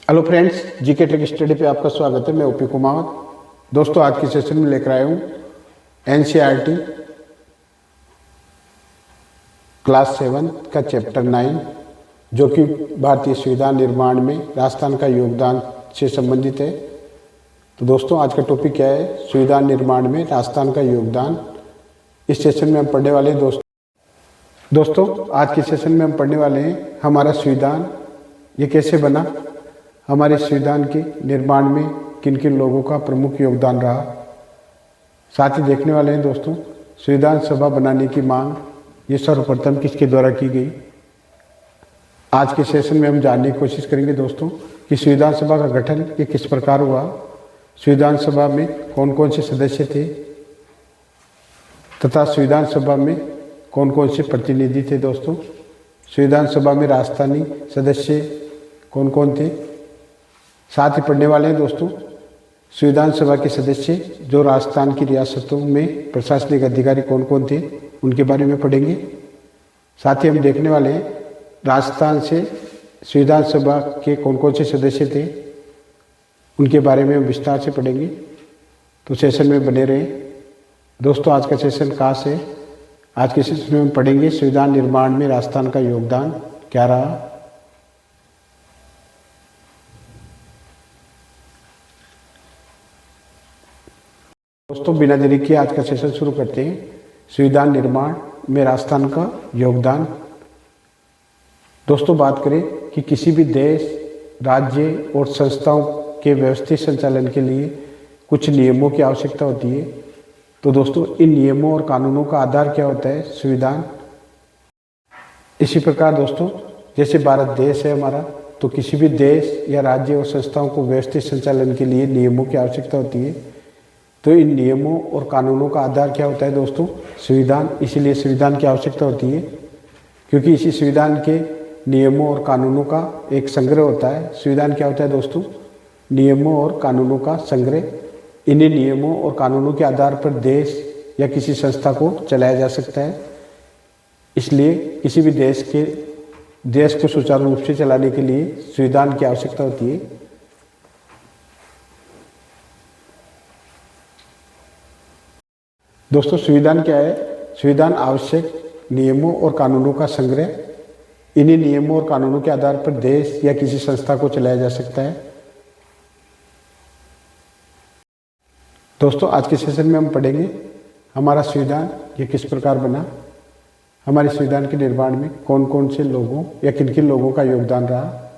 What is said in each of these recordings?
Hello friends, GK trick study पे आपका स्वागत है। मैं ओपी कुमार। दोस्तों, आज के सेशन में लेकर आया हूँ एनसीईआरटी क्लास 7 का चैप्टर 9, जो कि भारतीय संविधान निर्माण में राजस्थान का योगदान से संबंधित है। तो दोस्तों, आज का टॉपिक क्या है? संविधान निर्माण में राजस्थान का योगदान। इस सेशन में हम पढ़ने वाले हैं दोस्तों आज के सेशन में हम पढ़ने वाले हैं हमारा संविधान ये कैसे बना, हमारे संविधान के निर्माण में किन किन लोगों का प्रमुख योगदान रहा। साथ ही देखने वाले हैं दोस्तों, संविधान सभा बनाने की मांग ये सर्वप्रथम किसके द्वारा की गई। आज के सेशन में हम जानने की कोशिश करेंगे दोस्तों कि संविधान सभा का गठन ये किस प्रकार हुआ, संविधान सभा में कौन कौन से सदस्य थे तथा संविधान सभा में कौन कौन से प्रतिनिधि थे। दोस्तों, संविधान सभा में राजस्थानी सदस्य कौन कौन थे। साथ ही पढ़ने वाले हैं दोस्तों, संविधान सभा के सदस्य जो राजस्थान की रियासतों में प्रशासनिक अधिकारी कौन कौन थे, उनके बारे में पढ़ेंगे। साथ ही हम देखने वाले हैं राजस्थान से संविधान सभा के कौन कौन से सदस्य थे, उनके बारे में हम विस्तार से पढ़ेंगे। तो सेशन में बने रहें दोस्तों। आज का सेशन कहाँ से? आज के सेशन में हम पढ़ेंगे संविधान निर्माण में राजस्थान का योगदान क्या रहा। दोस्तों, बिना देरी किए आज का सेशन शुरू करते हैं। संविधान निर्माण में राजस्थान का योगदान। दोस्तों, बात करें कि किसी भी देश, राज्य और संस्थाओं के व्यवस्थित संचालन के लिए कुछ नियमों की आवश्यकता होती है। तो दोस्तों, इन नियमों और कानूनों का आधार क्या होता है? संविधान। इसी प्रकार दोस्तों, जैसे भारत देश है हमारा, तो किसी भी देश या राज्य और संस्थाओं को व्यवस्थित संचालन के लिए नियमों की आवश्यकता होती है। तो इन नियमों और कानूनों का आधार क्या होता है दोस्तों? संविधान। इसीलिए संविधान की आवश्यकता होती है, क्योंकि इसी संविधान के नियमों और कानूनों का एक संग्रह होता है। संविधान क्या होता है दोस्तों? नियमों और कानूनों का संग्रह। इन्हीं नियमों और कानूनों के आधार पर देश या किसी संस्था को चलाया जा सकता है। इसलिए किसी भी देश को सुचारू रूप से चलाने के लिए संविधान की आवश्यकता होती है। दोस्तों, संविधान क्या है? संविधान आवश्यक नियमों और कानूनों का संग्रह। इन्हीं नियमों और कानूनों के आधार पर देश या किसी संस्था को चलाया जा सकता है। दोस्तों, आज के सेशन में हम पढ़ेंगे हमारा संविधान ये किस प्रकार बना, हमारे संविधान के निर्माण में कौन कौन से लोगों या किन किन लोगों का योगदान रहा।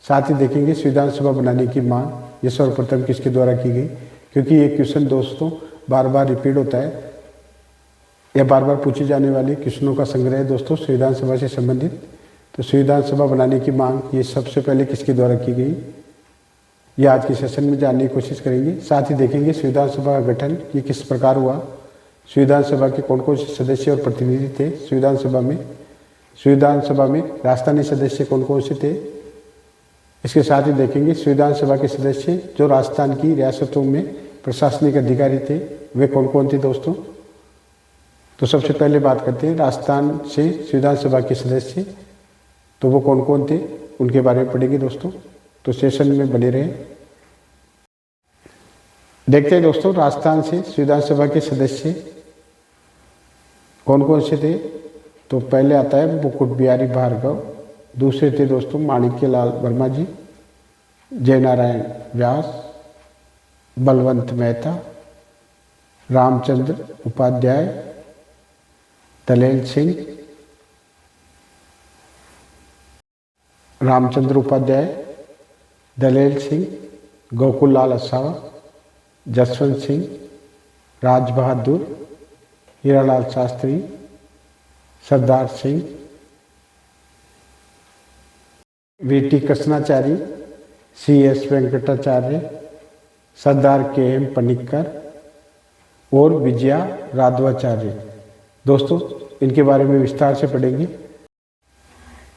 साथ ही देखेंगे संविधान सभा बनाने की मांग ये सर्वप्रथम किसके द्वारा की गई, क्योंकि ये क्वेश्चन दोस्तों बार बार रिपीट होता है या बार बार पूछे जाने वाले क्वेश्चनों का संग्रह है दोस्तों संविधान सभा से संबंधित। तो संविधान सभा बनाने की मांग ये सबसे पहले किसके द्वारा की गई, ये आज के सेशन में जानने की कोशिश करेंगे। साथ ही देखेंगे संविधान सभा का गठन ये किस प्रकार हुआ, संविधान सभा के कौन कौन से सदस्य और प्रतिनिधि थे संविधान सभा में, संविधान सभा में राजस्थानी सदस्य कौन कौन से थे। इसके साथ ही देखेंगे संविधान सभा के सदस्य जो राजस्थान की रियासतों में प्रशासनिक अधिकारी थे वे कौन कौन थे दोस्तों। तो सबसे पहले बात करते हैं राजस्थान से संविधान सभा के सदस्य, तो वो कौन कौन थे उनके बारे में पढ़ेंगे दोस्तों। तो सेशन में बने रहें। देखते हैं दोस्तों, राजस्थान से संविधान सभा के सदस्य कौन कौन से थे। तो पहले आता है मुकुट बिहारी भार्गव, दूसरे थे दोस्तों माणिक्यलाल वर्मा जी, जयनारायण व्यास, बलवंत मेहता, रामचंद्र उपाध्याय, दलेल सिंह, रामचंद्र उपाध्याय, दलेल सिंह, गोकुल लाल असावा, जसवंत सिंह, राज बहादुर, हीरालाल शास्त्री, सरदार सिंह, वीटी कृष्णाचारी, CS वेंकटाचार्य, सरदार KM पनिक्कर और विजया राघवाचार्य। दोस्तों, इनके बारे में विस्तार से पढ़ेंगे।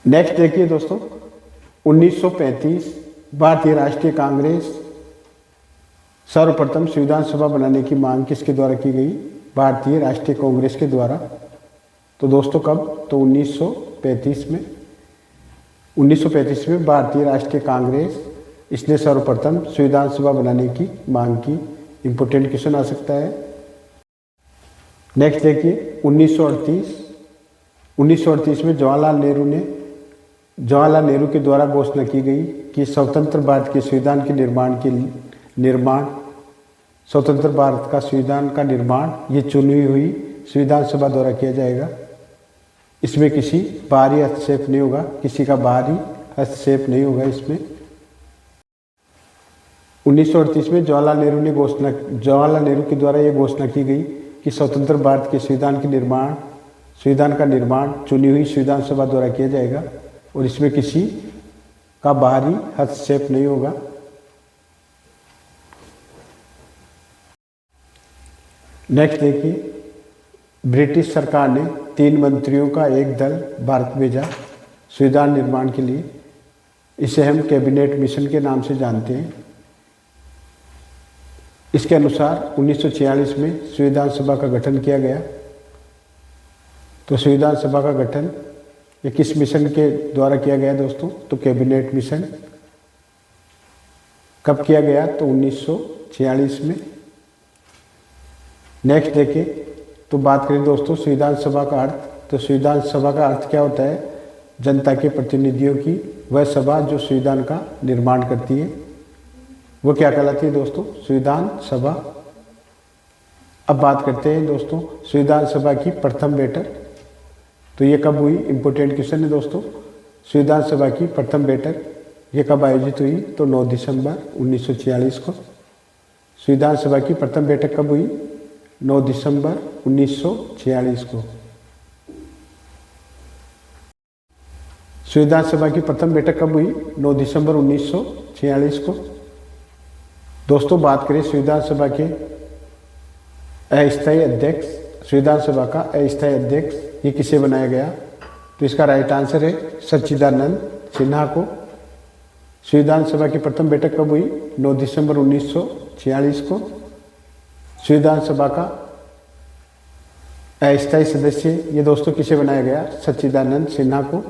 नेक्स्ट देखिए दोस्तों, 1935 भारतीय राष्ट्रीय कांग्रेस सर्वप्रथम संविधान सभा बनाने की मांग किसके द्वारा की गई? भारतीय राष्ट्रीय कांग्रेस के द्वारा। तो दोस्तों कब? तो 1935 में भारतीय राष्ट्रीय कांग्रेस इसने सर्वप्रथम संविधान सभा बनाने की मांग की। इम्पोर्टेंट क्वेश्चन आ सकता है। नेक्स्ट देखिए 1938 में जवाहरलाल नेहरू के द्वारा घोषणा की गई कि स्वतंत्र भारत के संविधान के स्वतंत्र भारत का संविधान का निर्माण ये चुनी हुई संविधान सभा द्वारा किया जाएगा। इसमें किसी बाहरी हस्तक्षेप नहीं होगा, किसी का बाहरी हस्तक्षेप नहीं होगा इसमें। 1938 में जवाहरलाल नेहरू के द्वारा ये घोषणा की गई कि स्वतंत्र भारत के संविधान का निर्माण चुनी हुई संविधान सभा द्वारा किया जाएगा और इसमें किसी का बाहरी हस्तक्षेप नहीं होगा। नेक्स्ट देखिए ब्रिटिश सरकार ने 3 मंत्रियों का एक दल भारत भेजा संविधान निर्माण के लिए। इसे हम कैबिनेट मिशन के नाम से जानते हैं। इसके अनुसार 1946 में संविधान सभा का गठन किया गया। तो संविधान सभा का गठन ये किस मिशन के द्वारा किया गया दोस्तों? तो कैबिनेट मिशन। कब किया गया? तो 1946 में। नेक्स्ट देखिए, तो बात करें दोस्तों संविधान सभा का अर्थ। तो संविधान सभा का अर्थ क्या होता है? जनता के प्रतिनिधियों की वह सभा जो संविधान का निर्माण करती है, वो क्या कहलाती है दोस्तों? संविधान सभा। अब बात करते हैं दोस्तों संविधान सभा की प्रथम बैठक। तो ये कब हुई? इंपॉर्टेंट क्वेश्चन है दोस्तों। संविधान सभा की प्रथम बैठक ये कब आयोजित हुई? तो 9 दिसंबर 1946 को। संविधान सभा की प्रथम बैठक कब हुई? 9 दिसंबर 1946 को। संविधान सभा की प्रथम बैठक कब हुई? 9 दिसंबर 1946 को। दोस्तों बात करें संविधान सभा के अस्थायी अध्यक्ष, संविधान सभा का अस्थायी अध्यक्ष ये किसे बनाया गया? तो इसका राइट आंसर है सच्चिदानंद सिन्हा को। संविधान सभा की प्रथम बैठक कब हुई? 9 दिसंबर 1946 को। संविधान सभा का अस्थायी सदस्य ये दोस्तों किसे बनाया गया? सच्चिदानंद सिन्हा को।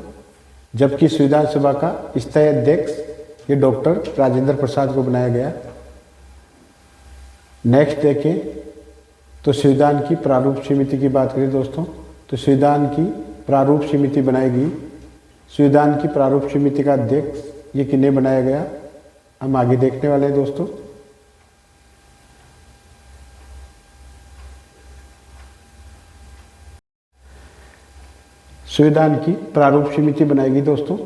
जबकि संविधान सभा का स्थायी अध्यक्ष ये डॉक्टर राजेंद्र प्रसाद को बनाया गया। नेक्स्ट देखें तो संविधान की प्रारूप समिति की बात करें दोस्तों। तो संविधान की प्रारूप समिति बनाएगी। संविधान की प्रारूप समिति का अध्यक्ष ये किन्हें बनाया गया? हम आगे देखने वाले हैं दोस्तों। संविधान की प्रारूप समिति बनाएगी दोस्तों।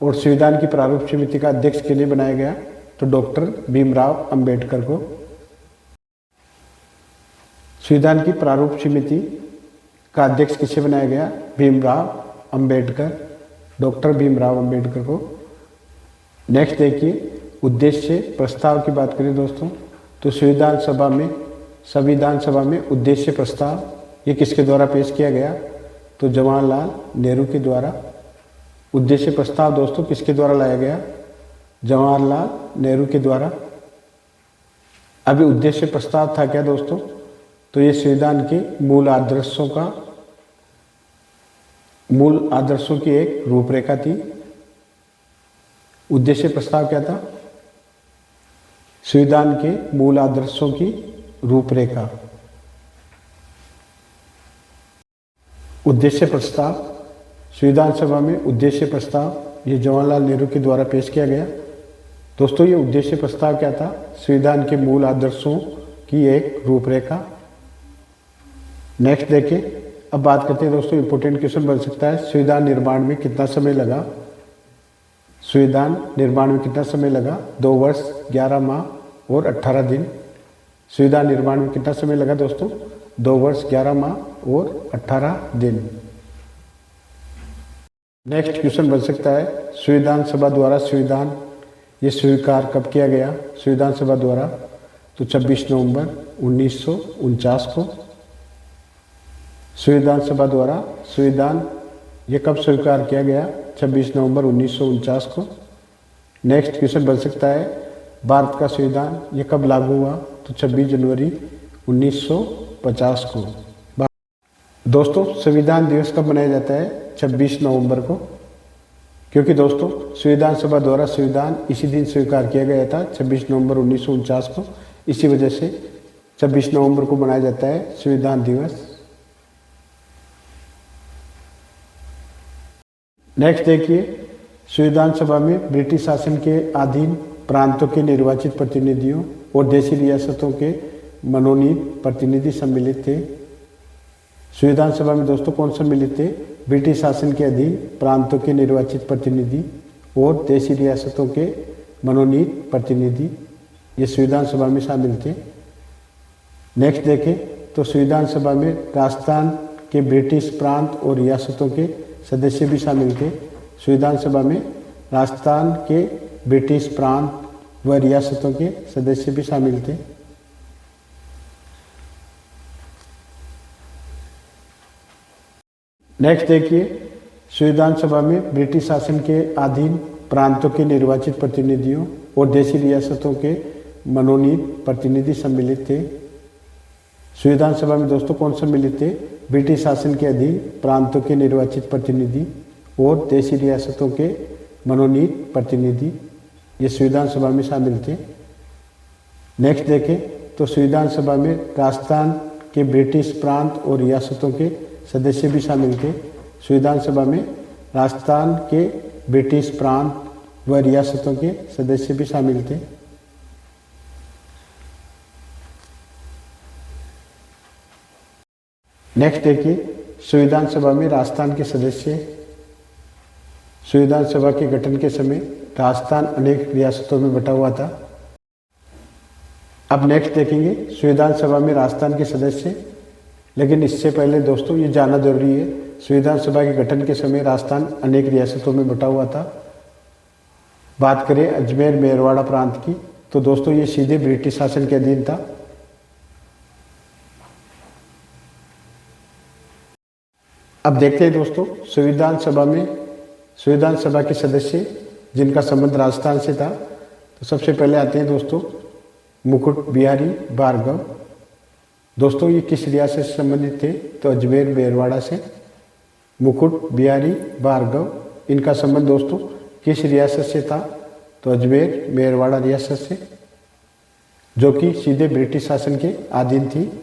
और संविधान की प्रारूप समिति का अध्यक्ष के लिए बनाया गया? तो डॉक्टर भीमराव अंबेडकर को। संविधान की प्रारूप समिति का अध्यक्ष किसे बनाया गया? भीमराव अंबेडकर, डॉक्टर भीमराव अंबेडकर को। नेक्स्ट देखिए उद्देश्य प्रस्ताव की बात करें दोस्तों। तो संविधान सभा में उद्देश्य प्रस्ताव ये किसके द्वारा पेश किया गया? तो जवाहरलाल नेहरू के द्वारा। उद्देश्य प्रस्ताव दोस्तों किसके द्वारा लाया गया? जवाहरलाल नेहरू के द्वारा। अभी उद्देश्य प्रस्ताव था क्या दोस्तों? तो ये संविधान के मूल आदर्शों की एक रूपरेखा थी। उद्देश्य प्रस्ताव क्या था? संविधान के मूल आदर्शों की रूपरेखा। उद्देश्य प्रस्ताव संविधान सभा में उद्देश्य प्रस्ताव ये जवाहरलाल नेहरू के द्वारा पेश किया गया। दोस्तों ये उद्देश्य प्रस्ताव क्या था? संविधान के मूल आदर्शों की एक रूपरेखा। नेक्स्ट देखें, अब बात करते हैं दोस्तों इंपॉर्टेंट क्वेश्चन बन सकता है संविधान निर्माण में कितना समय लगा? संविधान निर्माण में कितना समय लगा? 2 वर्ष 11 माह और 18 दिन। संविधान निर्माण में कितना समय लगा दोस्तों? 2 वर्ष 11 माह और 18 दिन। नेक्स्ट क्वेश्चन बन सकता है संविधान सभा द्वारा संविधान ये स्वीकार कब किया गया? संविधान सभा द्वारा तो 26 नवंबर 1949 को। संविधान सभा द्वारा संविधान ये कब स्वीकार किया गया? 26 नवंबर 1949 को। नेक्स्ट क्वेश्चन बन सकता है भारत का संविधान ये कब लागू हुआ? तो 26 जनवरी 1950 को। दोस्तों संविधान दिवस कब मनाया जाता है? 26 नवंबर को। क्योंकि दोस्तों संविधान सभा द्वारा संविधान इसी दिन स्वीकार किया गया था 26 नवंबर 1949 को। इसी वजह से 26 नवंबर को मनाया जाता है संविधान दिवस। नेक्स्ट देखिए, संविधान सभा में ब्रिटिश शासन के अधीन प्रांतों के निर्वाचित प्रतिनिधियों और देशी रियासतों के मनोनीत प्रतिनिधि सम्मिलित थे। संविधान सभा में दोस्तों कौन सम्मिलित थे? ब्रिटिश शासन के अधीन प्रांतों के निर्वाचित प्रतिनिधि और देशी रियासतों के मनोनीत प्रतिनिधि, ये संविधान सभा में शामिल थे। नेक्स्ट देखें तो संविधान सभा में राजस्थान के ब्रिटिश प्रांत और रियासतों के सदस्य भी शामिल थे। संविधान सभा में राजस्थान के ब्रिटिश प्रांत व रियासतों के सदस्य भी शामिल थे। नेक्स्ट देखिए, संविधान सभा में ब्रिटिश शासन के अधीन प्रांतों के निर्वाचित प्रतिनिधियों और देशी रियासतों के मनोनीत प्रतिनिधि सम्मिलित थे। संविधान सभा में दोस्तों कौन सम्मिलित थे? ब्रिटिश शासन के अधीन प्रांतों के निर्वाचित प्रतिनिधि और देशी रियासतों के मनोनीत प्रतिनिधि, ये संविधान सभा में शामिल थे। नेक्स्ट देखें तो संविधान सभा में राजस्थान के ब्रिटिश प्रांत और रियासतों के सदस्य भी शामिल थे। संविधान सभा में राजस्थान के ब्रिटिश प्रांत व रियासतों के सदस्य भी शामिल थे। नेक्स्ट देखिए, संविधान सभा में राजस्थान के सदस्य। संविधान सभा के गठन के समय राजस्थान अनेक रियासतों में बटा हुआ था। अब नेक्स्ट देखेंगे संविधान सभा में राजस्थान के सदस्य। लेकिन इससे पहले दोस्तों ये जानना जरूरी है, संविधान सभा के गठन के समय राजस्थान अनेक रियासतों में बटा हुआ था। बात करें अजमेर मेरवाड़ा प्रांत की, तो दोस्तों ये सीधे ब्रिटिश शासन के अधीन था। अब देखते हैं दोस्तों संविधान सभा के सदस्य जिनका संबंध राजस्थान से था। तो सबसे पहले आते हैं दोस्तों मुकुट बिहारी भार्गव। दोस्तों ये किस रियासत से संबंधित थे? तो अजमेर मेरवाड़ा से। मुकुट बिहारी भार्गव, इनका संबंध दोस्तों किस रियासत से था? तो अजमेर मेरवाड़ा रियासत से, जो कि सीधे ब्रिटिश शासन के अधीन थी।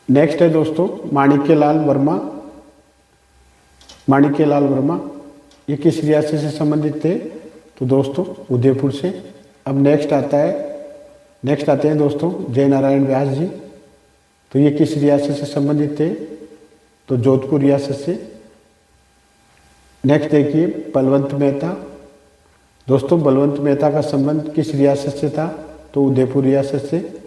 नेक्स्ट है दोस्तों माणिक्यलाल वर्मा। माणिक्यलाल वर्मा ये किस रियासत से संबंधित थे? तो दोस्तों उदयपुर से। अब नेक्स्ट आते हैं दोस्तों जयनारायण व्यास जी। तो ये किस रियासत से संबंधित थे? तो जोधपुर रियासत से। नेक्स्ट देखिए बलवंत मेहता। दोस्तों बलवंत मेहता का संबंध किस रियासत से था? तो उदयपुर रियासत से।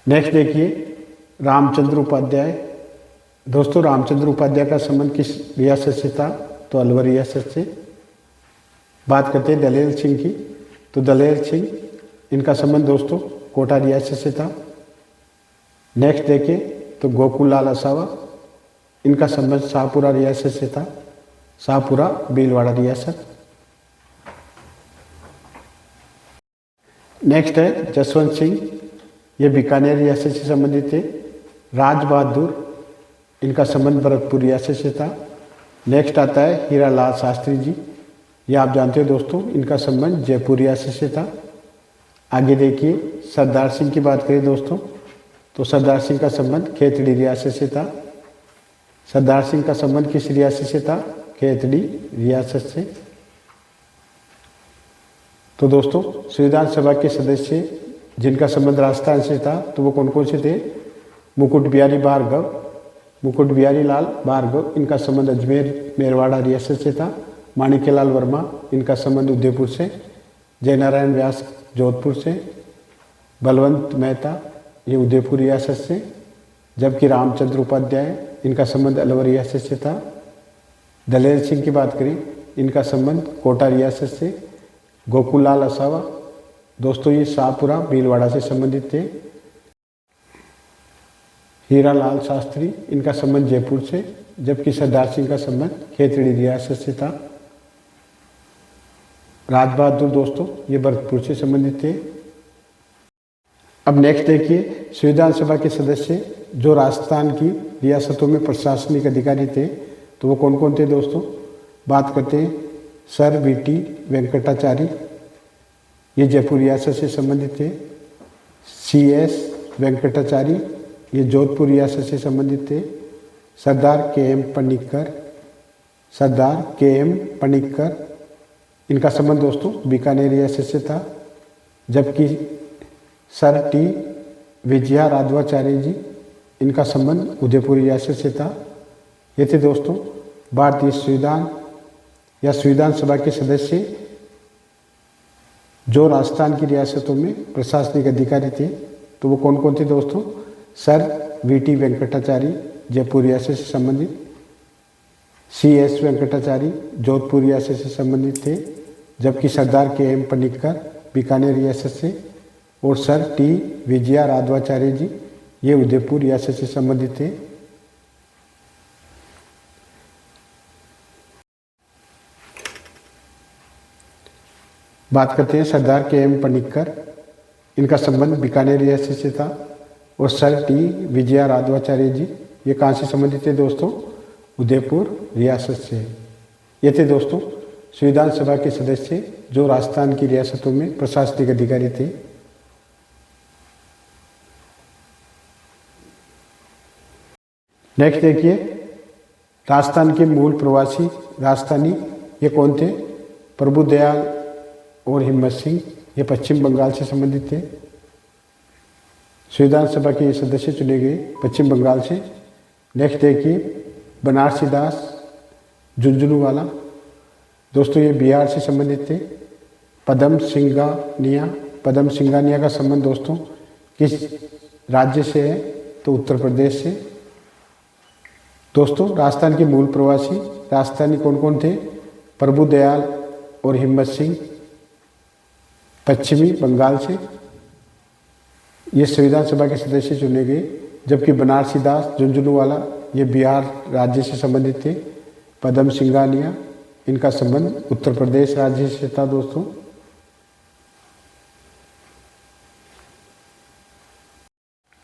नेक्स्ट देखिए रामचंद्र उपाध्याय। दोस्तों रामचंद्र उपाध्याय का संबंध किस रियासत से था? तो अलवर रियासत से। बात करते हैं दलेर सिंह की। तो दलेर सिंह, इनका संबंध दोस्तों कोटा रियासत से था। नेक्स्ट देखें तो गोकुल लाल असावा, इनका संबंध शाहपुरा रियासत से था। शाहपुरा भीलवाड़ा रियासत। नेक्स्ट है जसवंत सिंह, ये बीकानेर रियासत से संबंधित थे। राज बहादुर, इनका संबंध भरतपुर रियासत से था। नेक्स्ट आता है हीरालाल शास्त्री जी, ये आप जानते हो दोस्तों, इनका संबंध जयपुर रियासत से था। आगे देखिए सरदार सिंह की बात करें दोस्तों, तो सरदार सिंह का संबंध खेतड़ी रियासत से था। सरदार सिंह का संबंध किस रियासत से था? खेतड़ी रियासत से। तो दोस्तों संविधान सभा के सदस्य जिनका संबंध राजस्थान से था, तो वो कौन कौन से थे? मुकुट बिहारी भार्गव, मुकुट बिहारी लाल भार्गव, इनका संबंध अजमेर मेरवाड़ा रियासत से था। माणिक्यलाल वर्मा, इनका संबंध उदयपुर से। जयनारायण व्यास जोधपुर से। बलवंत मेहता, ये उदयपुर रियासत से। जबकि रामचंद्र उपाध्याय, इनका संबंध अलवर रियासत से था। दलेर सिंह की बात करें, इनका संबंध कोटा रियासत से। गोकुल लाल असावा, दोस्तों ये शाहपुरा भीलवाड़ा से संबंधित थे। हीरालाल शास्त्री, इनका संबंध जयपुर से। जबकि सरदार सिंह का संबंध खेतड़ी रियासत से था। राज बहादुर दोस्तों ये भरतपुर से संबंधित थे। अब नेक्स्ट देखिए संविधान सभा के सदस्य जो राजस्थान की रियासतों में प्रशासनिक अधिकारी थे, तो वो कौन कौन थे दोस्तों? बात करते हैं सर वीटी वेंकटाचारी, ये जयपुर रियासत से संबंधित थे। CS वेंकटाचारी, ये जोधपुर रियासत से संबंधित थे। सरदार KM पनिक्कर, सरदार KM पनिक्कर, इनका संबंध दोस्तों बीकानेर रियासत से था। जबकि सर T विजया राघवाचार्य जी, इनका संबंध उदयपुर रियासत से था। ये थे दोस्तों भारतीय संविधान या संविधान सभा के सदस्य जो राजस्थान की रियासतों में प्रशासनिक अधिकारी थे। तो वो कौन कौन थे दोस्तों? सर VT वेंकटाचारी, जयपुर रियासत से संबंधित। CS वेंकटाचारी, जोधपुर रियासत से संबंधित थे। जबकि सरदार KM पनिक्कर, बीकानेर रियासत से, और सर T विजया राघवाचार्य जी, ये उदयपुर रियासत से संबंधित थे। बात करते हैं सरदार KM पनिक्कर, इनका संबंध बीकानेर रियासत से था। और सर T विजया राघवाचार्य जी, ये कहाँ से संबंधित थे दोस्तों? उदयपुर रियासत से। ये थे दोस्तों संविधान सभा के सदस्य जो राजस्थान की रियासतों में प्रशासनिक अधिकारी थे। नेक्स्ट देखिए, राजस्थान के मूल प्रवासी राजस्थानी ये कौन थे? प्रभुदयाल और हिम्मत सिंह, ये पश्चिम बंगाल से संबंधित थे। संविधान सभा के ये सदस्य चुने गए पश्चिम बंगाल से। नेक्स्ट देखिए, बनारसी दास झुंझुनूवाला, दोस्तों ये बिहार से संबंधित थे। पदम सिंघानिया का संबंध दोस्तों किस राज्य से है? तो उत्तर प्रदेश से। दोस्तों राजस्थान के मूल प्रवासी राजस्थानी कौन कौन थे? प्रभुदयाल और हिम्मत सिंह, पश्चिमी बंगाल से। ये संविधान सभा के सदस्य चुने गए। जबकि बनारसी दास झुंझुनूवाला ये बिहार राज्य से संबंधित थे। पदम सिंघानिया, इनका संबंध उत्तर प्रदेश राज्य से था दोस्तों।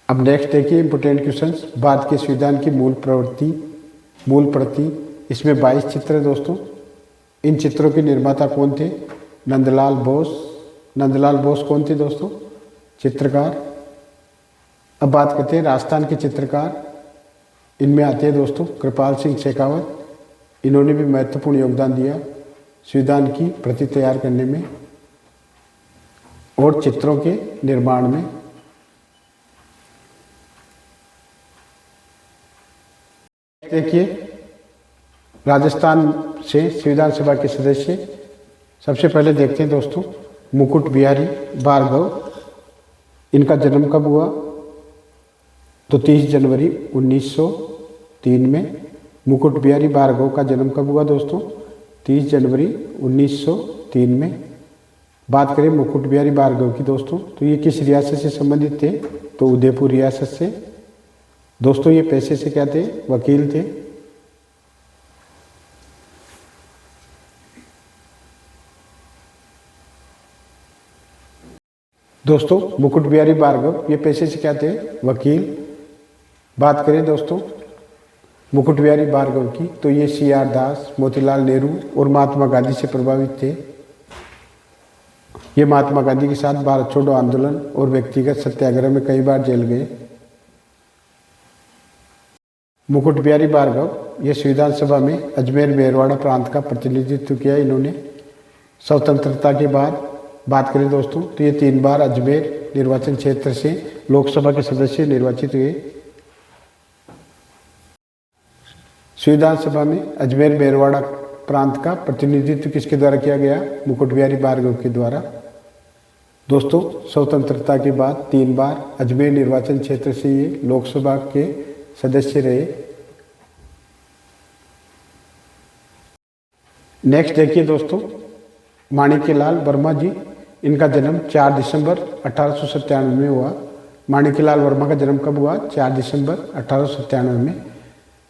अब नेक्स्ट देखिए इंपोर्टेंट क्वेश्चंस। भारत के संविधान की मूल प्रति, इसमें 22 चित्र है दोस्तों। इन चित्रों के निर्माता कौन थे? नंदलाल बोस कौन थे दोस्तों? चित्रकार। अब बात करते हैं राजस्थान के चित्रकार। इनमें आते हैं दोस्तों कृपाल सिंह शेखावत, इन्होंने भी महत्वपूर्ण योगदान दिया संविधान की प्रति तैयार करने में और चित्रों के निर्माण में। देखिए राजस्थान से संविधान सभा के सदस्य सबसे पहले देखते हैं दोस्तों मुकुट बिहारी भार्गव। इनका जन्म कब हुआ? तो 30 जनवरी 1903 में। मुकुट बिहारी भार्गव का जन्म कब हुआ दोस्तों? 30 जनवरी 1903 में। बात करें मुकुट बिहारी भार्गव की दोस्तों, तो ये किस रियासत से संबंधित थे? तो उदयपुर रियासत से। दोस्तों ये पेशे से क्या थे? वकील थे। दोस्तों मुकुट बिहारी भार्गव ये पेशे से क्या थे? वकील। बात करें दोस्तों मुकुट बिहारी भार्गव की, तो ये CR दास, मोतीलाल नेहरू और महात्मा गांधी से प्रभावित थे। ये महात्मा गांधी के साथ भारत छोड़ो आंदोलन और व्यक्तिगत सत्याग्रह में कई बार जेल गए। मुकुट बिहारी भार्गव ये संविधान सभा में अजमेर मेरवाड़ा प्रांत का प्रतिनिधित्व किया इन्होंने। स्वतंत्रता के बाद बात करें दोस्तों, तो ये 3 बार अजमेर निर्वाचन क्षेत्र से लोकसभा के सदस्य निर्वाचित हुए। संविधान सभा में अजमेर मेरवाड़ा प्रांत का प्रतिनिधित्व किसके द्वारा किया गया? मुकुट बिहारी भार्गव के द्वारा। दोस्तों स्वतंत्रता के बाद 3 बार अजमेर निर्वाचन क्षेत्र से ये लोकसभा के सदस्य रहे। नेक्स्ट देखिए दोस्तों माणिक्यलाल वर्मा जी, इनका जन्म 4 दिसंबर 1897 में हुआ। माणिक्यलाल वर्मा का जन्म कब हुआ? 4 दिसंबर 1897 में।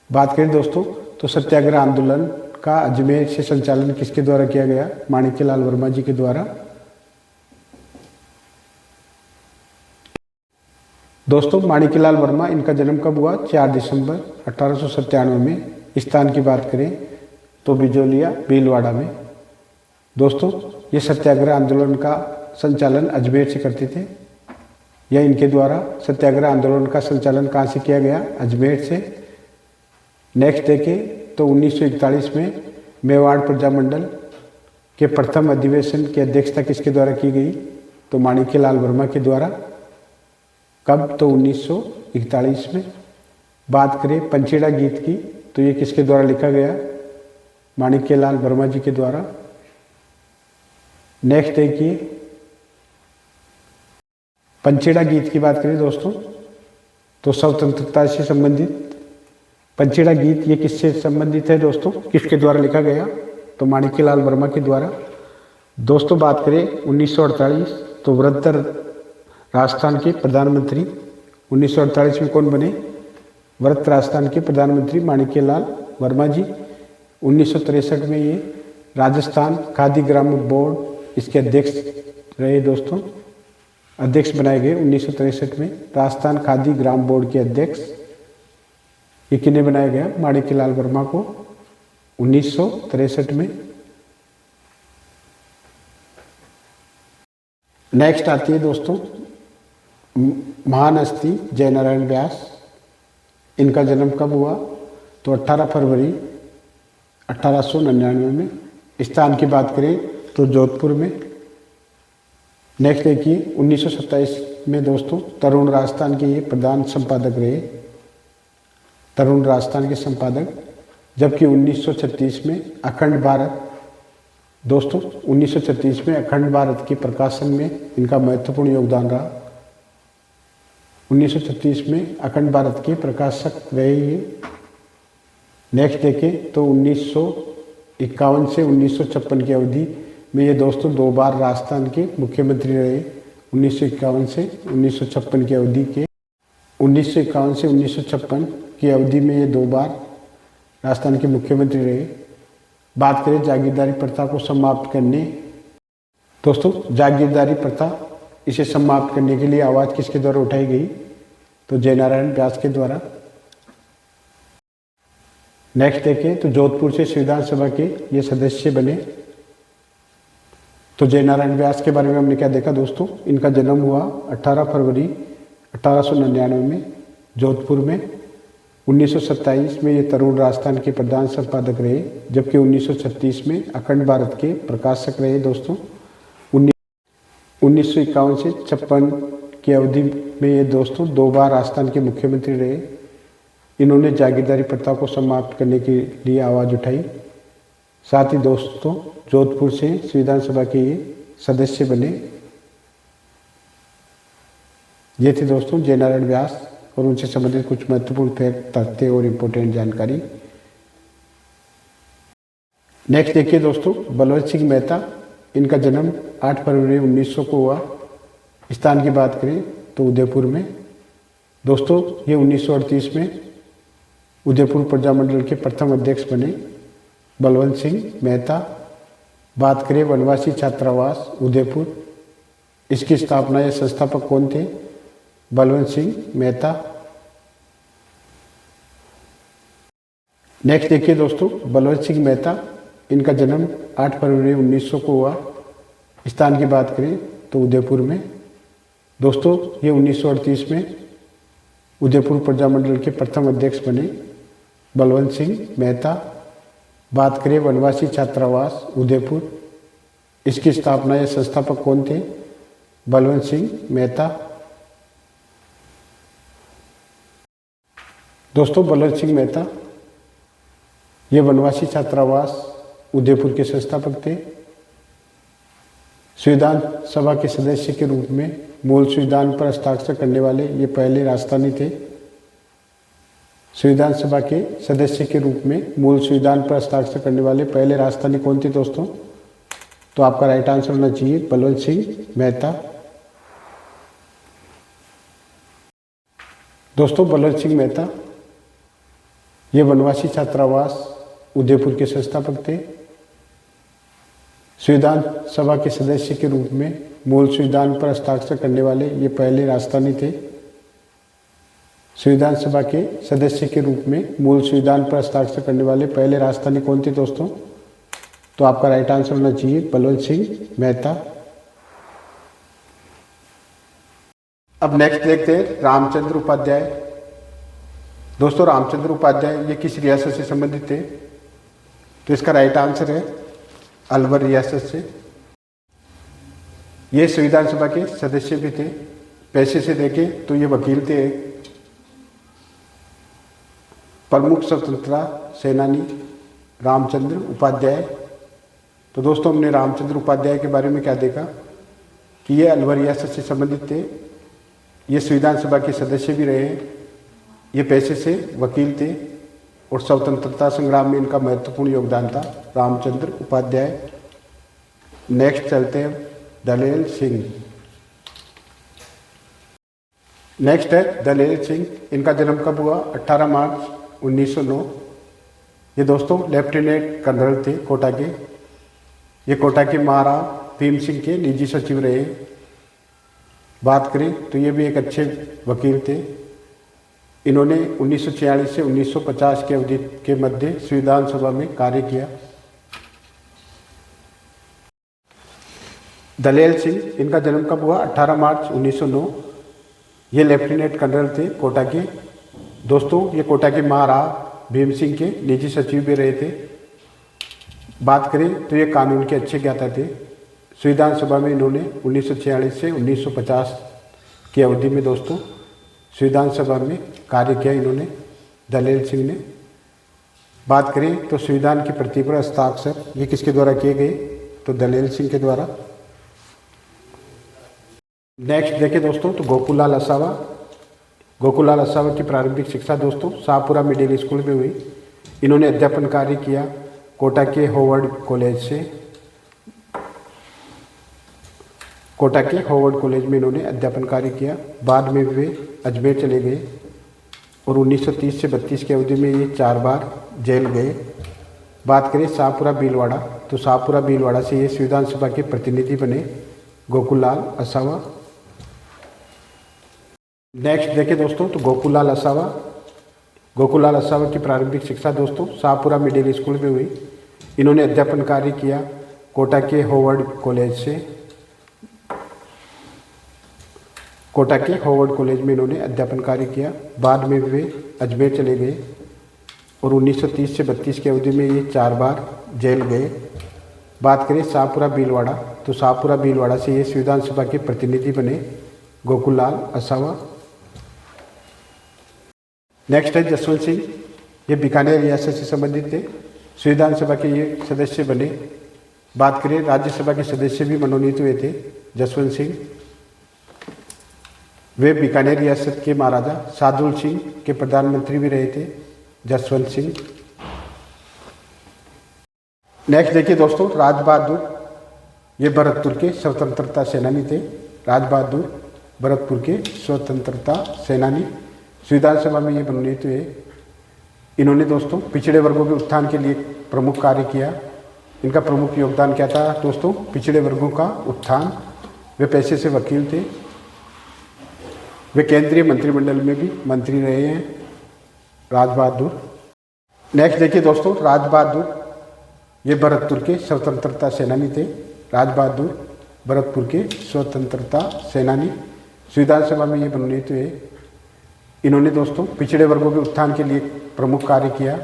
बात करें दोस्तों तो सत्याग्रह आंदोलन का अजमेर से संचालन किसके द्वारा किया गया? माणिक्यलाल वर्मा जी के द्वारा। दोस्तों माणिक्यलाल वर्मा, इनका जन्म कब हुआ? 4 दिसंबर 1897 में। स्थान की बात करें तो बिजोलिया भीलवाड़ा में। दोस्तों ये सत्याग्रह आंदोलन का संचालन अजमेर से करते थे, या इनके द्वारा सत्याग्रह आंदोलन का संचालन कहाँ से किया गया? अजमेर से। नेक्स्ट देखें तो 1941 में मेवाड़ प्रजामंडल के प्रथम अधिवेशन की अध्यक्षता किसके द्वारा की गई? तो माणिक्यलाल वर्मा के द्वारा। कब? तो 1941 में। बात करें पंचेड़ा गीत की तो ये किसके द्वारा लिखा गया? माणिक्यलाल वर्मा जी के द्वारा। नेक्स्ट देखिए, पंचेड़ा गीत की बात करें दोस्तों तो स्वतंत्रता से संबंधित पंचेड़ा गीत ये किससे संबंधित है दोस्तों? किसके द्वारा लिखा गया? तो माणिक्यलाल वर्मा के द्वारा। दोस्तों बात करें 1948 तो वृद्ध राजस्थान के प्रधानमंत्री 1948 में कौन बने? वृद्ध राजस्थान के प्रधानमंत्री माणिक्यलाल वर्मा जी। 1963 में ये राजस्थान खादी ग्राम बोर्ड इसके अध्यक्ष रहे दोस्तों, अध्यक्ष बनाए गए 1963 में। राजस्थान खादी ग्राम बोर्ड के अध्यक्ष ये किन्हें बनाया गया? माणिक्यलाल वर्मा को 1963 में। नेक्स्ट आती है दोस्तों महान हस्ती जयनारायण व्यास। इनका जन्म कब हुआ? तो 18 फरवरी 1899 में। स्थान की बात करें तो जोधपुर में। नेक्स्ट देखिए 1927 में दोस्तों तरुण राजस्थान के ये प्रधान संपादक रहे, तरुण राजस्थान के संपादक। जबकि 1936 में अखंड भारत दोस्तों 1936 में अखंड भारत के प्रकाशन में इनका महत्वपूर्ण योगदान रहा। 1936 में अखंड भारत के प्रकाशक रहे ये। नेक्स्ट देखें तो 1951 से 1956 की अवधि में ये दोस्तों 2 बार राजस्थान के मुख्यमंत्री रहे। 1951 से 1956 की अवधि के 1951 से 1956 की अवधि में ये 2 बार राजस्थान के मुख्यमंत्री रहे। बात करें जागीरदारी प्रथा को समाप्त करने दोस्तों, जागीरदारी प्रथा इसे समाप्त करने के लिए आवाज़ किसके द्वारा उठाई गई? तो जयनारायण व्यास के द्वारा। नेक्स्ट देखें तो जोधपुर से संविधान सभा के ये सदस्य बने। तो जयनारायण व्यास के बारे में हमने क्या देखा दोस्तों? इनका जन्म हुआ 18 फरवरी 1899 में जोधपुर में। 1927 में ये तरुण राजस्थान के प्रधान संपादक रहे, जबकि 1936 में अखंड भारत के प्रकाशक रहे दोस्तों। 1951 से 56 की अवधि में ये दोस्तों 2 बार राजस्थान के मुख्यमंत्री रहे। इन्होंने जागीरदारी प्रथा को समाप्त करने के लिए आवाज़ उठाई। साथ ही दोस्तों जोधपुर से संविधान सभा के ये सदस्य बने। ये थे दोस्तों जयनारायण व्यास और उनसे संबंधित कुछ महत्वपूर्ण फैक्ट, तथ्य और इम्पोर्टेंट जानकारी। नेक्स्ट देखिए दोस्तों बलवंत सिंह मेहता। इनका जन्म 8 फरवरी 1900 को हुआ। स्थान की बात करें तो उदयपुर में। दोस्तों ये 1938 में उदयपुर प्रजामंडल के प्रथम अध्यक्ष बने बलवंत सिंह मेहता। बात करें वनवासी छात्रावास उदयपुर, इसकी स्थापना या संस्थापक कौन थे? बलवंत सिंह मेहता। नेक्स्ट देखिए दोस्तों बलवंत सिंह मेहता। इनका जन्म 8 फरवरी 1900 को हुआ। स्थान की बात करें तो उदयपुर में। दोस्तों ये 1938 में उदयपुर प्रजामंडल के प्रथम अध्यक्ष बने बलवंत सिंह मेहता। बात करें वनवासी छात्रावास उदयपुर, इसकी स्थापना या संस्थापक कौन थे? बलवंत सिंह मेहता। दोस्तों बलवंत सिंह मेहता ये वनवासी छात्रावास उदयपुर के संस्थापक थे। संविधान सभा के सदस्य के रूप में मूल संविधान पर हस्ताक्षर करने वाले ये पहले राजस्थानी थे। संविधान सभा के सदस्य के रूप में मूल संविधान पर हस्ताक्षर करने वाले पहले राजस्थानी कौन थे दोस्तों? तो आपका राइट आंसर होना चाहिए बलवंत सिंह मेहता। दोस्तों बलवंत सिंह मेहता ये वनवासी छात्रावास उदयपुर के संस्थापक थे। संविधान सभा के सदस्य के रूप में मूल संविधान पर हस्ताक्षर करने वाले ये पहले राजस्थानी थे। संविधान सभा के सदस्य के रूप में मूल संविधान पर हस्ताक्षर करने वाले पहले राजस्थानी कौन थे दोस्तों? तो आपका राइट आंसर होना चाहिए बलवंत सिंह मेहता। अब नेक्स्ट देखते हैं रामचंद्र उपाध्याय। दोस्तों रामचंद्र उपाध्याय ये किस रियासत से संबंधित थे? तो इसका राइट आंसर है अलवर रियासत से। ये संविधान सभा के सदस्य भी थे। पैसे से देखें तो ये वकील थे, प्रमुख स्वतंत्रता सेनानी रामचंद्र उपाध्याय। तो दोस्तों हमने रामचंद्र उपाध्याय के बारे में क्या देखा कि ये अलवर रियासत से संबंधित थे, ये संविधान सभा के सदस्य भी रहे, ये पेशे से वकील थे और स्वतंत्रता संग्राम में इनका महत्वपूर्ण योगदान था रामचंद्र उपाध्याय। नेक्स्ट चलते हैं दलेल सिंह। नेक्स्ट है दलेल सिंह। इनका जन्म कब हुआ? 18 मार्च 1909। ये दोस्तों लेफ्टिनेंट कर्नल थे कोटा के। ये कोटा के महाराज भीम सिंह के निजी सचिव रहे। बात करें तो ये भी एक अच्छे वकील थे। इन्होंने 1946 से 1950 के अवधि के मध्य संविधान सभा में कार्य किया। दलेल सिंह इनका जन्म कब हुआ? 18 मार्च 1909। ये लेफ्टिनेंट कर्नल थे कोटा के। दोस्तों ये कोटा के महाराज भीम सिंह के निजी सचिव भी रहे थे। बात करें तो ये कानून के अच्छे ज्ञाता थे। संविधान सभा में इन्होंने 1946 से 1950 की अवधि में दोस्तों संविधान सभा में कार्य किया इन्होंने, दलेल सिंह ने। बात करें तो संविधान की प्रति पर हस्ताक्षर ये किसके द्वारा किए गए? तो दलेल सिंह के द्वारा। नेक्स्ट देखें दोस्तों तो गोकुललाल असावा। गोकुललाल असावा की प्रारंभिक शिक्षा दोस्तों शाहपुरा मिडिल स्कूल में हुई। इन्होंने अध्यापन कार्य किया कोटा के होवर्ड कॉलेज से। कोटा के होवर्ड कॉलेज में इन्होंने अध्यापन कार्य किया। बाद में वे अजमेर चले गए और 1930 से 32 की अवधि में ये 4 बार जेल गए। बात करें शाहपुरा भीलवाड़ा, तो शाहपुरा भीलवाड़ा से ये संविधान सभा के प्रतिनिधि बने गोकुललाल असावा। नेक्स्ट देखें दोस्तों तो गोकुललाल असावा। गोकुललाल असावा की प्रारंभिक शिक्षा दोस्तों शाहपुरा मिडिल स्कूल में हुई। इन्होंने अध्यापन कार्य किया कोटा के होवर्ड कॉलेज से। कोटा के होवर्ड कॉलेज में इन्होंने अध्यापन कार्य किया। बाद में वे अजमेर चले गए और 1930 से 32 की अवधि में ये 4 बार जेल गए। बात करें शाहपुरा भीलवाड़ा, तो शाहपुरा भीलवाड़ा से ये संविधान सभा के प्रतिनिधि बने गोकुललाल असावा। नेक्स्ट है जसवंत सिंह। ये बीकानेर रियासत से संबंधित थे। संविधान सभा के ये सदस्य बने। बात करें राज्यसभा के सदस्य भी मनोनीत हुए थे जसवंत सिंह। वे बीकानेर रियासत के महाराजा सादुल सिंह के प्रधानमंत्री भी रहे थे जसवंत सिंह। नेक्स्ट देखिए दोस्तों राज बहादुर। ये भरतपुर के स्वतंत्रता सेनानी थे। राज बहादुर भरतपुर के स्वतंत्रता सेनानी, संविधान सभा में ये मनोनीत हुए। इन्होंने दोस्तों पिछड़े वर्गों के उत्थान के लिए प्रमुख कार्य किया। इनका प्रमुख योगदान क्या था दोस्तों? पिछड़े वर्गों का उत्थान। वे पेशे से वकील थे। वे केंद्रीय मंत्रिमंडल में भी मंत्री रहे हैं राज बहादुर। नेक्स्ट देखिए दोस्तों राज बहादुर। ये भरतपुर के स्वतंत्रता सेनानी थे। राज बहादुर भरतपुर के स्वतंत्रता सेनानी, संविधान सभा में ये मनोनीत हुए। इन्होंने दोस्तों पिछड़े वर्गों के उत्थान के लिए प्रमुख कार्य किया।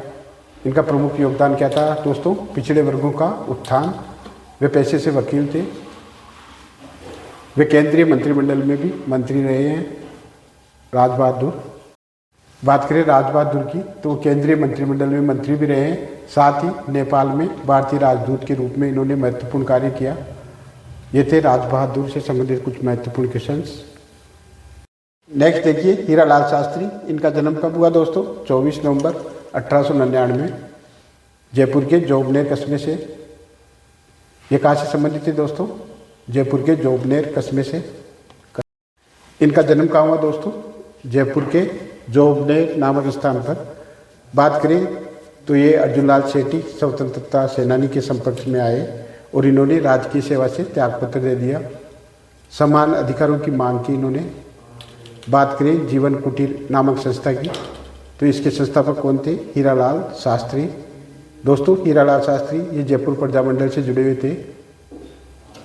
इनका प्रमुख योगदान क्या था दोस्तों? पिछड़े वर्गों का उत्थान। वे पेशे से वकील थे। वे केंद्रीय मंत्रिमंडल में भी मंत्री रहे हैं राज बहादुर। बात करें राज बहादुर की, तो वो केंद्रीय मंत्रिमंडल में मंत्री भी रहे हैं। साथ ही नेपाल में भारतीय राजदूत के रूप में इन्होंने महत्वपूर्ण कार्य किया। ये थे राज बहादुर से संबंधित कुछ महत्वपूर्ण क्वेश्चंस। नेक्स्ट देखिए हीरालाल शास्त्री। इनका जन्म कब हुआ दोस्तों? 24 नवंबर 1899 जयपुर के जोबनेर कस्बे से। ये कहाँ से संबंधित थे दोस्तों? जयपुर के जोबनेर कस्बे से। इनका जन्म कहाँ हुआ दोस्तों? जयपुर के जोबनेर नामक स्थान पर। बात करें तो ये अर्जुनलाल सेठी स्वतंत्रता सेनानी के संपर्क में आए और इन्होंने राजकीय सेवा से त्यागपत्र दे दिया। समान अधिकारों की मांग की इन्होंने। बात करें जीवन कुटीर नामक संस्था की, तो इसके संस्थापक कौन थे? हीरालाल शास्त्री। दोस्तों हीरालाल शास्त्री ये जयपुर प्रजामंडल से जुड़े हुए थे।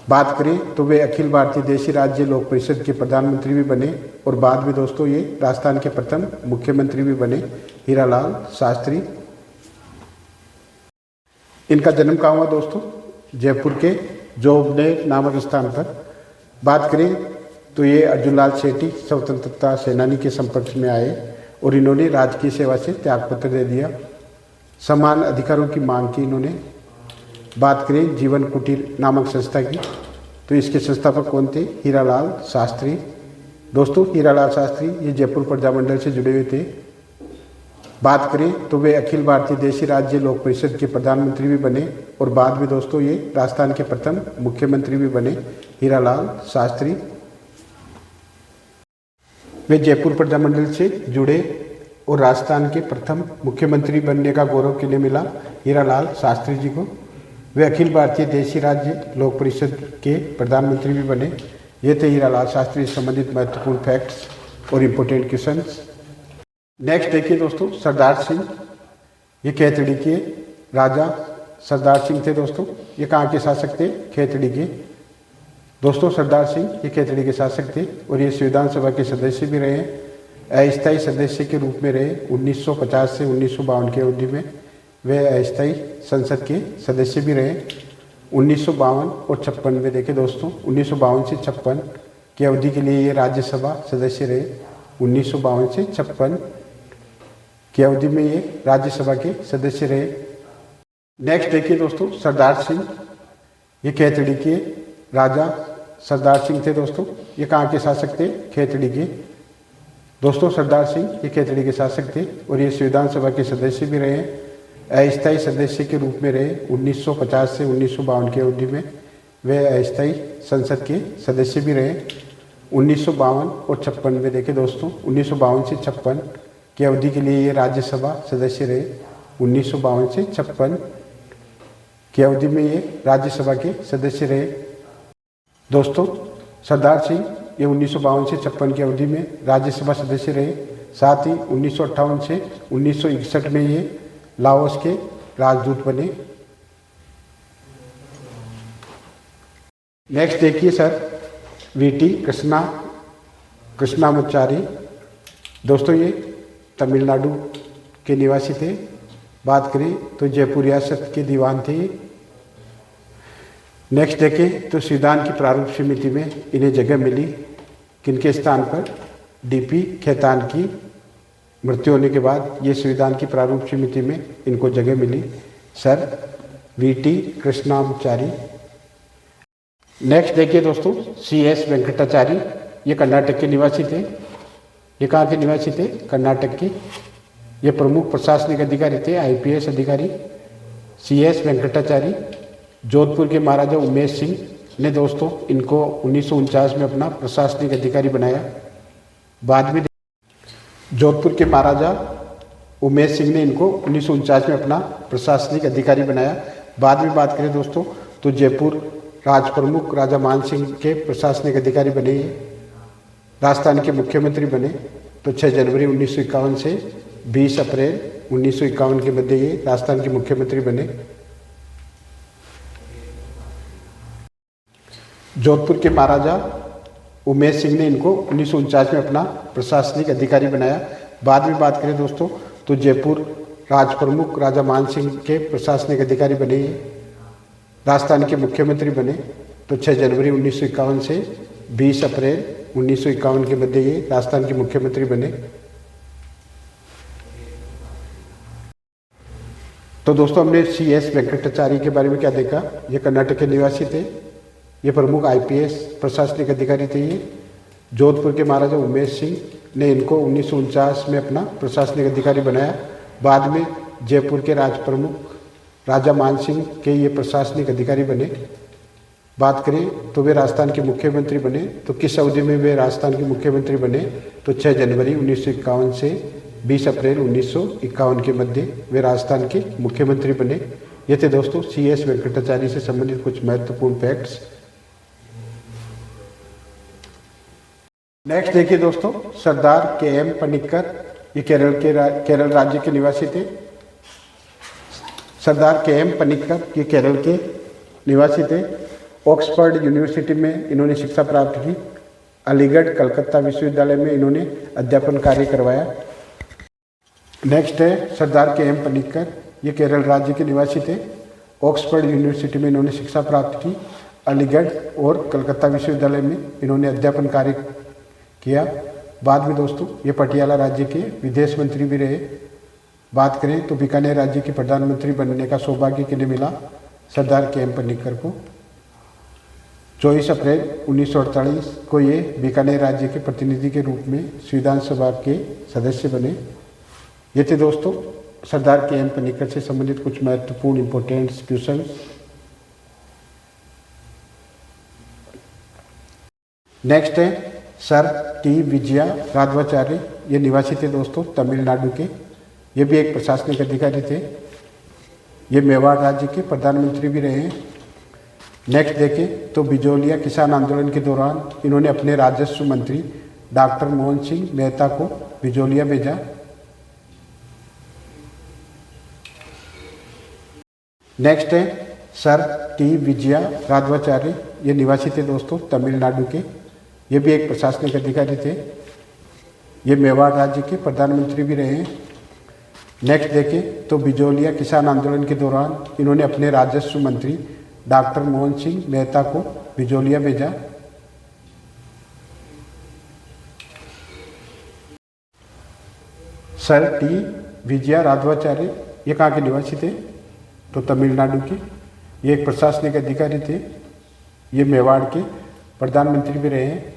बात करें तो वे अखिल भारतीय देशी राज्य लोक परिषद के प्रधानमंत्री भी बने और बाद में दोस्तों ये राजस्थान के प्रथम मुख्यमंत्री भी बने, हीरालाल शास्त्री। इनका जन्म कहाँ हुआ दोस्तों? जयपुर के जोबनेर नामक स्थान पर। बात करें तो ये अर्जुनलाल शेट्टी स्वतंत्रता सेनानी के संपर्क में आए और इन्होंने राजकीय सेवा से त्यागपत्र दे दिया। समान अधिकारों की मांग की इन्होंने। बात करें जीवन कुटीर नामक संस्था की, तो इसके संस्थापक कौन थे? हीरालाल शास्त्री। दोस्तों हीरालाल शास्त्री ये जयपुर प्रजामंडल से जुड़े हुए थे। बात करें तो वे अखिल भारतीय देशी राज्य लोक परिषद के प्रधानमंत्री भी बने और बाद में दोस्तों ये राजस्थान के प्रथम मुख्यमंत्री भी बने, हीरालाल शास्त्री। वे जयपुर प्रजामंडल से जुड़े और राजस्थान के प्रथम मुख्यमंत्री बनने का गौरव किन्हें मिला? हीरालाल शास्त्री जी को। वे अखिल भारतीय देशी राज्य लोक परिषद के प्रधानमंत्री भी बने। ये थे हीरालाल शास्त्री से संबंधित महत्वपूर्ण फैक्ट्स और इम्पोर्टेंट क्वेश्चंस। नेक्स्ट देखिए दोस्तों, सरदार सिंह ये खेतड़ी के राजा सरदार सिंह थे दोस्तों। ये कहाँ के शासक थे? खेतड़ी के। दोस्तों सरदार सिंह ये खेतड़ी के शासक थे और ये संविधान सभा के सदस्य भी रहे, अस्थायी सदस्य के रूप में रहे 1950 से 1952 की अवधि में। वे अस्थायी संसद के सदस्य भी रहे 1952 और 56 में। देखे दोस्तों 1952 से 56 की अवधि के लिए ये राज्यसभा सदस्य रहे। 1952 से 56 की अवधि में ये राज्यसभा के सदस्य रहे। नेक्स्ट देखिए दोस्तों, सरदार सिंह ये खेतड़ी के राजा सरदार सिंह थे दोस्तों। ये कहाँ के शासक थे? खेतड़ी के। दोस्तों सरदार सिंह ये खेतड़ी के शासक थे और ये संविधान सभा के सदस्य भी रहे, अस्थायी सदस्य के रूप में रहे 1950 से 1952 की अवधि में। वे अस्थायी संसद के सदस्य भी रहे 1952 और 56 में। देखे दोस्तों 1952 से 56 की अवधि के लिए ये राज्यसभा सदस्य रहे। 1952 से 56 की अवधि में ये राज्यसभा के सदस्य रहे। दोस्तों सरदार सिंह ये 1952 से 56 की अवधि में राज्यसभा सदस्य रहे। साथ ही 1958 से 1961 में ये लाओस के राजदूत बने। नेक्स्ट देखिए सर, वीटी कृष्णामाचारी। दोस्तों ये तमिलनाडु के निवासी थे। बात करें तो जयपुर रियासत के दीवान थे। नेक्स्ट देखें तो संविधान की प्रारूप समिति में इन्हें जगह मिली। किनके स्थान पर? डीपी खेतान की मृत्यु होने के बाद ये संविधान की प्रारूप समिति में इनको जगह मिली, सर वीटी कृष्णामाचारी। नेक्स्ट देखिए दोस्तों, सीएस वेंकटाचारी ये कर्नाटक के निवासी थे। ये कहाँ के निवासी थे? कर्नाटक के। ये प्रमुख प्रशासनिक अधिकारी थे, आईपीएस अधिकारी। सीएस वेंकटाचारी जोधपुर के महाराजा उमेश सिंह ने दोस्तों इनको 1949 में अपना प्रशासनिक अधिकारी बनाया। बाद में जोधपुर के महाराजा उमेश सिंह ने इनको 1949 में अपना प्रशासनिक अधिकारी बनाया। बाद में बात करें दोस्तों तो जयपुर राज प्रमुख राजा मान सिंह के प्रशासनिक अधिकारी बने। राजस्थान के मुख्यमंत्री बने तो 6 जनवरी 1951 से 20 अप्रैल 1951 के मध्य ये राजस्थान के मुख्यमंत्री बने। जोधपुर के महाराजा उमेश सिंह ने इनको 1949 में अपना प्रशासनिक अधिकारी बनाया। बाद में बात करें दोस्तों तो जयपुर राज प्रमुख राजा मान सिंह के प्रशासनिक अधिकारी बने। राजस्थान के मुख्यमंत्री बने तो 6 जनवरी 1951 से 20 अप्रैल 1951 के मध्य ये राजस्थान के मुख्यमंत्री बने। तो दोस्तों हमने सीएस वेंकटाचारी के बारे में क्या देखा? ये कर्नाटक के निवासी थे। ये प्रमुख आईपीएस प्रशासनिक अधिकारी थे। ये जोधपुर के महाराजा उमेश सिंह ने इनको 1949 में अपना प्रशासनिक अधिकारी बनाया। बाद में जयपुर के राज प्रमुख राजा मान सिंह के ये प्रशासनिक अधिकारी बने। बात करें तो वे राजस्थान के मुख्यमंत्री बने तो किस अवधि में वे राजस्थान के मुख्यमंत्री बने? तो 6 जनवरी 1951 से 20 अप्रैल 1951 के मध्य वे राजस्थान के मुख्यमंत्री बने। ये थे दोस्तों सीएस वेंकटाचारी से संबंधित कुछ महत्वपूर्ण फैक्ट्स। नेक्स्ट देखिए दोस्तों, सरदार के.एम. पनिक्कर, ये केरल राज्य के निवासी थे। सरदार के.एम. पनिक्कर ये केरल के निवासी थे। ऑक्सफोर्ड यूनिवर्सिटी में इन्होंने शिक्षा प्राप्त की। अलीगढ़ कलकत्ता विश्वविद्यालय में इन्होंने अध्यापन कार्य करवाया। नेक्स्ट है सरदार के.एम. पनिक्कर, ये केरल राज्य के निवासी थे। ऑक्सफोर्ड यूनिवर्सिटी में इन्होंने शिक्षा प्राप्त की। अलीगढ़ और कलकत्ता विश्वविद्यालय में इन्होंने अध्यापन कार्य किया। बाद में दोस्तों ये पटियाला राज्य के विदेश मंत्री भी रहे। बात करें तो बीकानेर राज्य के प्रधानमंत्री बनने का सौभाग्य किन्हें मिला? सरदार के.एम. पनिक्कर को। 24 अप्रैल 1948 को ये बीकानेर राज्य के प्रतिनिधि के रूप में संविधान सभा के सदस्य बने। ये थे दोस्तों सरदार के.एम. पनिक्कर से संबंधित कुछ महत्वपूर्ण इंपॉर्टेंट क्वेश्चन। नेक्स्ट है सर टी विजया राघवाचार्य, ये निवासी थे दोस्तों तमिलनाडु के। ये भी एक प्रशासनिक अधिकारी थे। ये मेवाड़ राज्य के प्रधानमंत्री भी रहे हैं। नेक्स्ट देखें तो बिजोलिया किसान आंदोलन के दौरान इन्होंने अपने राजस्व मंत्री डॉक्टर मोहन सिंह मेहता को बिजोलिया भेजा। नेक्स्ट है सर टी विजया राघवाचार्य, ये निवासी थे दोस्तों तमिलनाडु के। ये भी एक प्रशासनिक अधिकारी थे। ये मेवाड़ राज्य के प्रधानमंत्री भी रहे हैं। नेक्स्ट देखें तो बिजोलिया किसान आंदोलन के दौरान इन्होंने अपने राजस्व मंत्री डॉक्टर मोहन सिंह मेहता को बिजोलिया भेजा। सर टी विजया राघवाचार्य ये कहाँ के निवासी थे? तो तमिलनाडु के। ये एक प्रशासनिक अधिकारी थे। ये मेवाड़ के प्रधानमंत्री भी रहे हैं।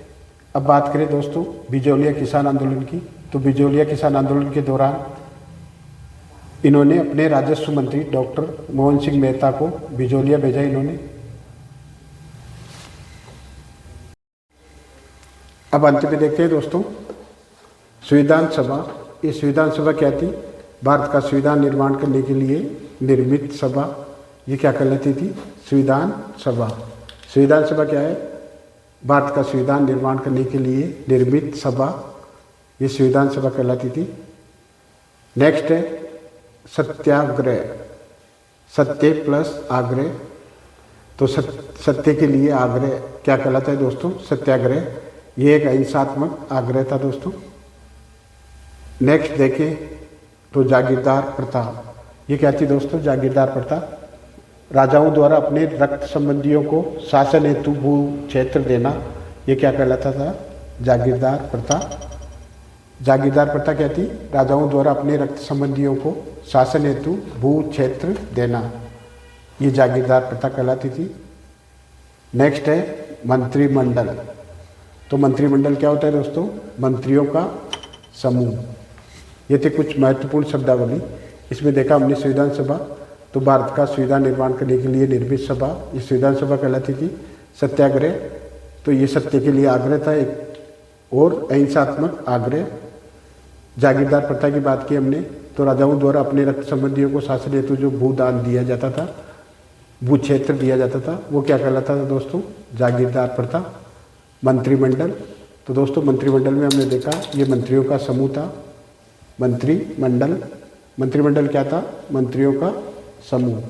अब बात करें दोस्तों बिजोलिया किसान आंदोलन की, तो बिजोलिया किसान आंदोलन के दौरान इन्होंने अपने राजस्व मंत्री डॉक्टर मोहन सिंह मेहता को बिजोलिया भेजा इन्होंने। अब अंत में देखते हैं दोस्तों संविधान सभा। ये संविधान सभा क्या थी? भारत का संविधान निर्माण करने के लिए निर्मित सभा। ये क्या कहलाती थी? संविधान सभा। संविधान सभा क्या है? भारत का संविधान निर्माण करने के लिए निर्मित सभा, ये संविधान सभा कहलाती थी। नेक्स्ट है सत्याग्रह, सत्य प्लस आग्रह। तो सत्य के लिए आग्रह क्या कहलाता है दोस्तों? सत्याग्रह। ये एक अहिंसात्मक आग्रह था दोस्तों। नेक्स्ट देखें तो जागीरदार प्रथा, ये क्या थी दोस्तों? जागीरदार प्रथा। राजाओं द्वारा अपने रक्त संबंधियों को शासन हेतु भू क्षेत्र देना, ये क्या कहलाता था? जागीरदार प्रथा। जागीरदार प्रथा क्या थी? राजाओं द्वारा अपने रक्त संबंधियों को शासन हेतु भू क्षेत्र देना, ये जागीरदार प्रथा कहलाती थी। नेक्स्ट है मंत्रिमंडल। तो मंत्रिमंडल क्या होता है दोस्तों? मंत्रियों का समूह। ये थे कुछ महत्वपूर्ण शब्दावली। इसमें देखा हमने संविधान सभा, तो भारत का संविधान निर्माण करने के लिए निर्मित सभा, ये संविधान सभा कहलाती थी। सत्याग्रह, तो ये सत्य के लिए आग्रह था एक, और अहिंसात्मक आग्रह। जागीरदार प्रथा की बात की हमने, तो राजाओं द्वारा अपने रक्त संबंधियों को शासन हेतु जो भूदान दिया जाता था, भू क्षेत्र दिया जाता था, वो क्या कहलाता था दोस्तों? जागीरदार प्रथा। मंत्रिमंडल, तो दोस्तों मंत्रिमंडल में हमने देखा ये मंत्रियों का समूह था। मंत्रिमंडल, मंत्रिमंडल क्या था? मंत्रियों का समूह।